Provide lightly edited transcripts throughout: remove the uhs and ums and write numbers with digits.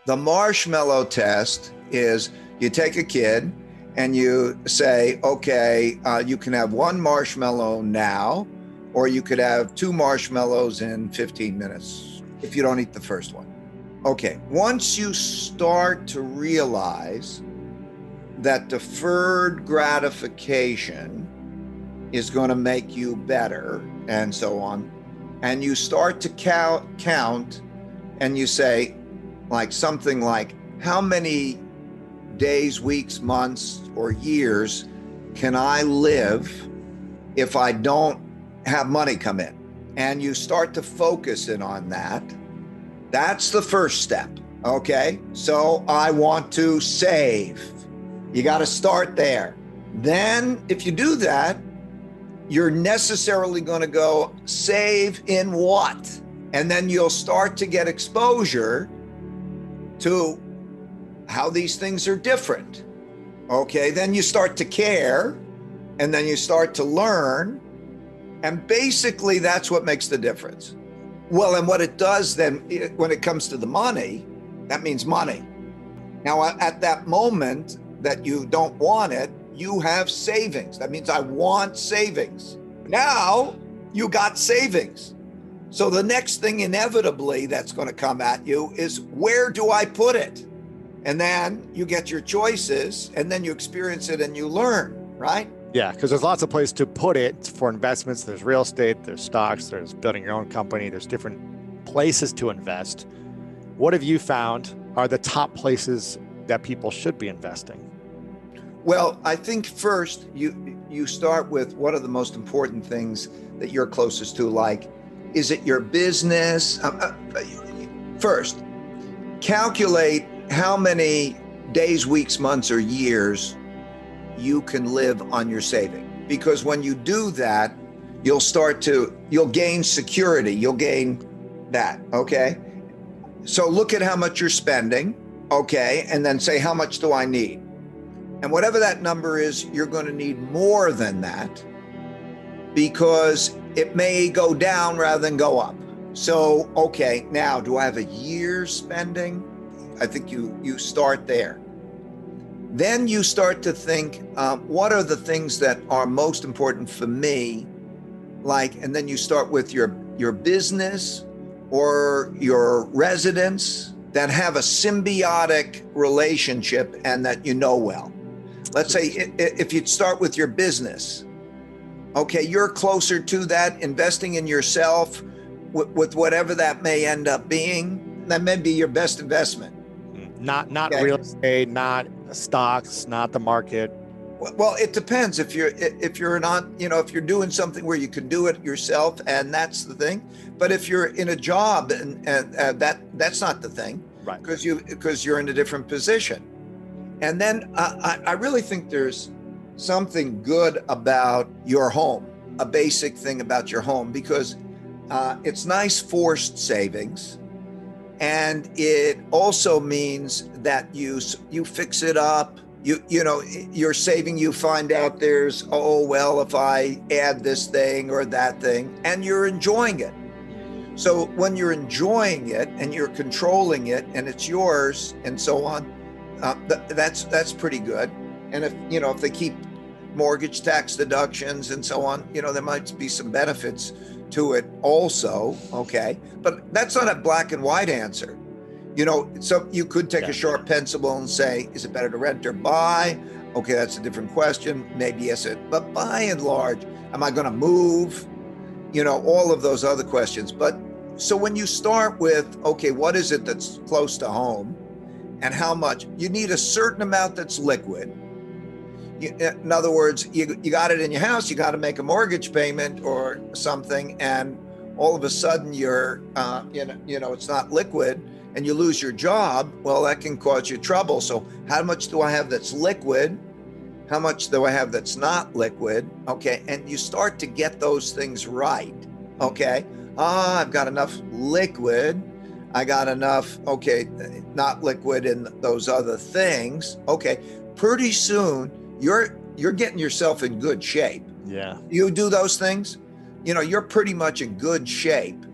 The marshmallow test is you take a kid and you say, okay, you can have one marshmallow now, or you could have two marshmallows in 15 minutes if you don't eat the first one. Okay, once you start to realize that deferred gratification is going to make you better and so on, and you start to count and you say like something like, how many days, weeks, months, or years can I live if I don't have money come in? And you start to focus in on that. That's the first step. Okay, so I want to save. You got to start there. Then if you do that, you're necessarily going to go save in what? And then you'll start to get exposure to how these things are different. Okay, then you start to care, and then you start to learn, and basically that's what makes the difference. Well, and what it does then, when it comes to the money, that means money. Now, at that moment that you don't want it, you have savings. That means I want savings. Now you got savings. So the next thing inevitably that's going to come at you is, where do I put it? And then you get your choices, and then you experience it and you learn, right? Yeah, because there's lots of places to put it for investments. There's real estate, there's stocks, there's building your own company, there's different places to invest. What have you found are the top places that people should be investing? Well, I think first you start with what are the most important things that you're closest to, like, is it your business? First, calculate how many days, weeks, months, or years you can live on your saving. Because when you do that, you'll gain security, you'll gain that, okay? So look at how much you're spending, okay? And then say, how much do I need? And whatever that number is, you're going to need more than that, because it may go down rather than go up. So, okay, now do I have a year's spending? I think you start there. Then you start to think, what are the things that are most important for me? Like, and then you start with your business or your residence that have a symbiotic relationship and that you know well. Let's say if you'd start with your business, okay, you're closer to that, investing in yourself with whatever that may end up being, that may be your best investment. Not Okay. Real estate, not stocks, not the market. Well, it depends. If you're not, if you're doing something where you can do it yourself, and that's the thing. But if you're in a job and that's not the thing, Right? Because you're in a different position. And then I really think there's something good about your home, a basic thing about your home, because it's nice forced savings. And it also means that you fix it up. You're saving, you find out there's, oh, well, if I add this thing or that thing, and you're enjoying it. So when you're enjoying it and you're controlling it and it's yours and so on, that's pretty good. And if they keep mortgage tax deductions and so on, there might be some benefits to it also, okay? But that's not a black and white answer. So you could take a sharp pencil and say, is it better to rent or buy? Okay, that's a different question. Maybe yes, but by and large, am I going to move? All of those other questions. But so when you start with, okay, what is it that's close to home and how much? You need a certain amount that's liquid. In other words, you got it in your house, you got to make a mortgage payment or something, and all of a sudden you're, it's not liquid and you lose your job. Well, that can cause you trouble. So how much do I have that's liquid? How much do I have that's not liquid? Okay, and you start to get those things right. Okay, I've got enough liquid. I got enough, okay, not liquid in those other things. Okay, pretty soon, you're getting yourself in good shape. Yeah. You do those things, you're pretty much in good shape.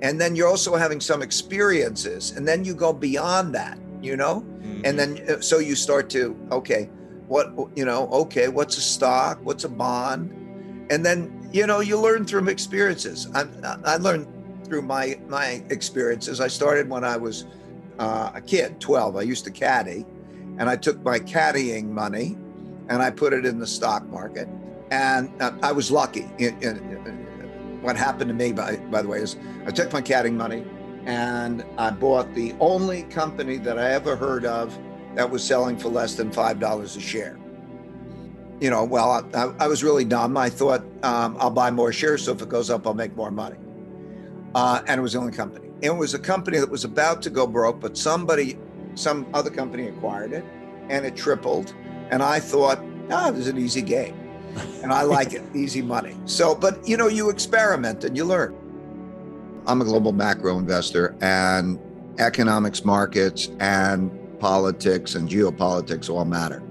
And then you're also having some experiences, and then you go beyond that. you know? And then, so you start to, okay, what's a stock? What's a bond? And then, you learn through experiences. I learned through my experiences. I started when I was a kid, 12. I used to caddy, and I took my caddying money and I put it in the stock market. And I was lucky. What happened to me, by the way, is I took my caddying money and I bought the only company that I ever heard of that was selling for less than $5 a share. I was really dumb. I thought I'll buy more shares, so if it goes up, I'll make more money. And it was the only company. It was a company that was about to go broke, but some other company acquired it, and it tripled. And I thought, this is an easy game. And I like it, easy money. So, but you experiment and you learn. I'm a global macro investor, and economics, markets, and politics and geopolitics all matter.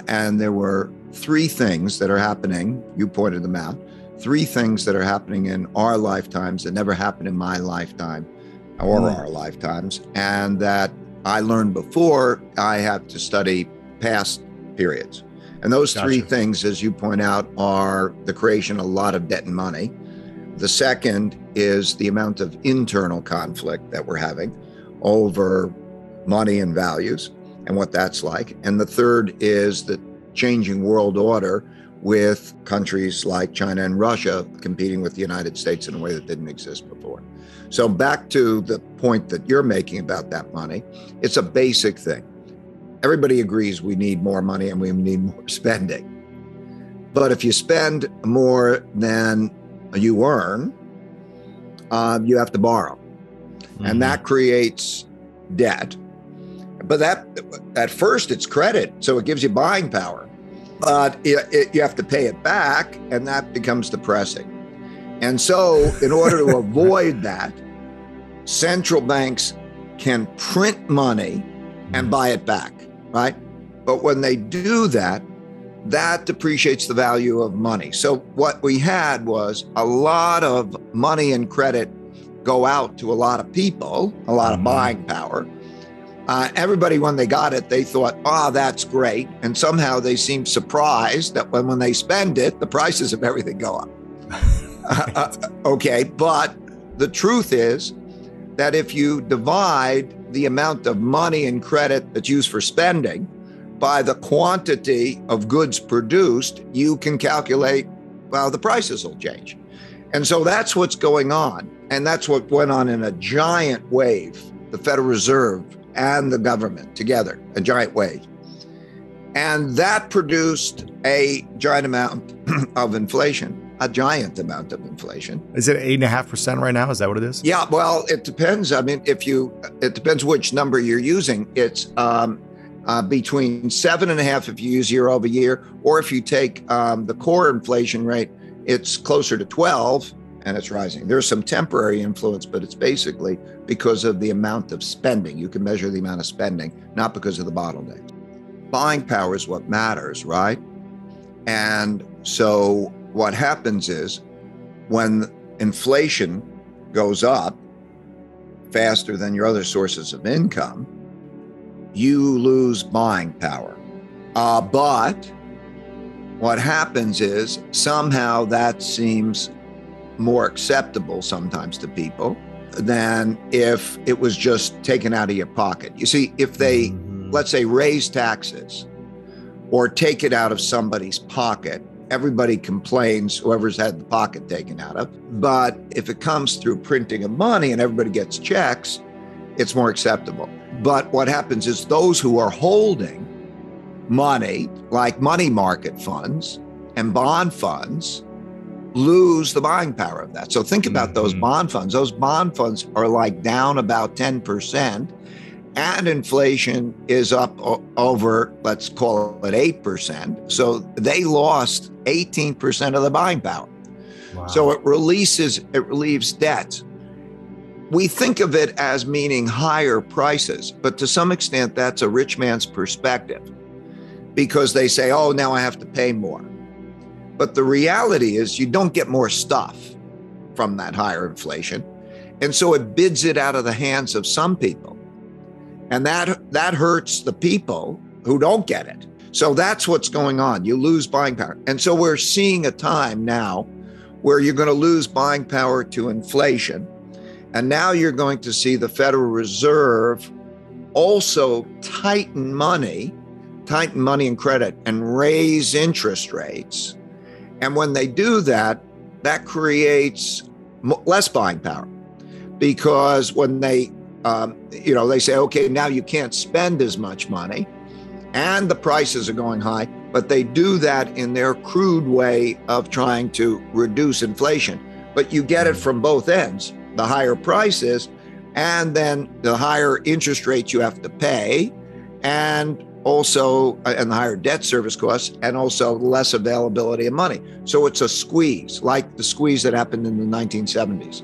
And there were three things that are happening. You pointed them out. Three things that are happening in our lifetimes that never happened in my lifetime or our lifetimes, and that I learned before I have to study past periods. And those three things, as you point out, are the creation of a lot of debt and money. The second is the amount of internal conflict that we're having over money and values and what that's like. And the third is the changing world order with countries like China and Russia competing with the United States in a way that didn't exist before. So back to the point that you're making about that money, it's a basic thing. Everybody agrees we need more money and we need more spending. But if you spend more than you earn, you have to borrow. And that creates debt. But that at first it's credit, so it gives you buying power. But you have to pay it back, and that becomes depressing. And so in order to avoid that, central banks can print money and buy it back, right? But when they do that, that depreciates the value of money. So what we had was a lot of money and credit go out to a lot of people, a lot of buying power. Everybody, when they got it, they thought, that's great. And somehow they seemed surprised that when they spend it, the prices of everything go up. Okay, but the truth is that if you divide the amount of money and credit that's used for spending by the quantity of goods produced, you can calculate, the prices will change. And so that's what's going on. And that's what went on in a giant wave, the Federal Reserve and the government together, a giant wave. And that produced a giant amount of inflation. Is it 8.5% right now? Is that what it is? Yeah, well, it depends. I mean, it depends which number you're using. It's between 7.5 if you use year over year, or if you take the core inflation rate, it's closer to 12 and it's rising. There's some temporary influence, but it's basically because of the amount of spending. You can measure the amount of spending, not because of the bottlenecks. Buying power is what matters, right? And so what happens is when inflation goes up faster than your other sources of income, you lose buying power. But what happens is somehow that seems more acceptable sometimes to people than if it was just taken out of your pocket. You see, if they, let's say, raise taxes or take it out of somebody's pocket, everybody complains, whoever's had the pocket taken out of. But if it comes through printing of money and everybody gets checks, it's more acceptable. But what happens is those who are holding money, like money market funds and bond funds, lose the buying power of that. So think about those bond funds. Those bond funds are like down about 10%, and inflation is up over, let's call it 8%. So they lost 18% of the buying power. Wow. So it relieves debt. We think of it as meaning higher prices, but to some extent, that's a rich man's perspective, because they say, now I have to pay more. But the reality is you don't get more stuff from that higher inflation. And so it bids it out of the hands of some people. And that hurts the people who don't get it. So that's what's going on. You lose buying power. And so we're seeing a time now where you're going to lose buying power to inflation. And now you're going to see the Federal Reserve also tighten money and credit and raise interest rates. And when they do that, that creates less buying power, because when they say, okay, now you can't spend as much money and the prices are going high, but they do that in their crude way of trying to reduce inflation. But you get it from both ends, the higher prices and then the higher interest rates you have to pay, and the higher debt service costs, and also less availability of money. So it's a squeeze, like the squeeze that happened in the 1970s.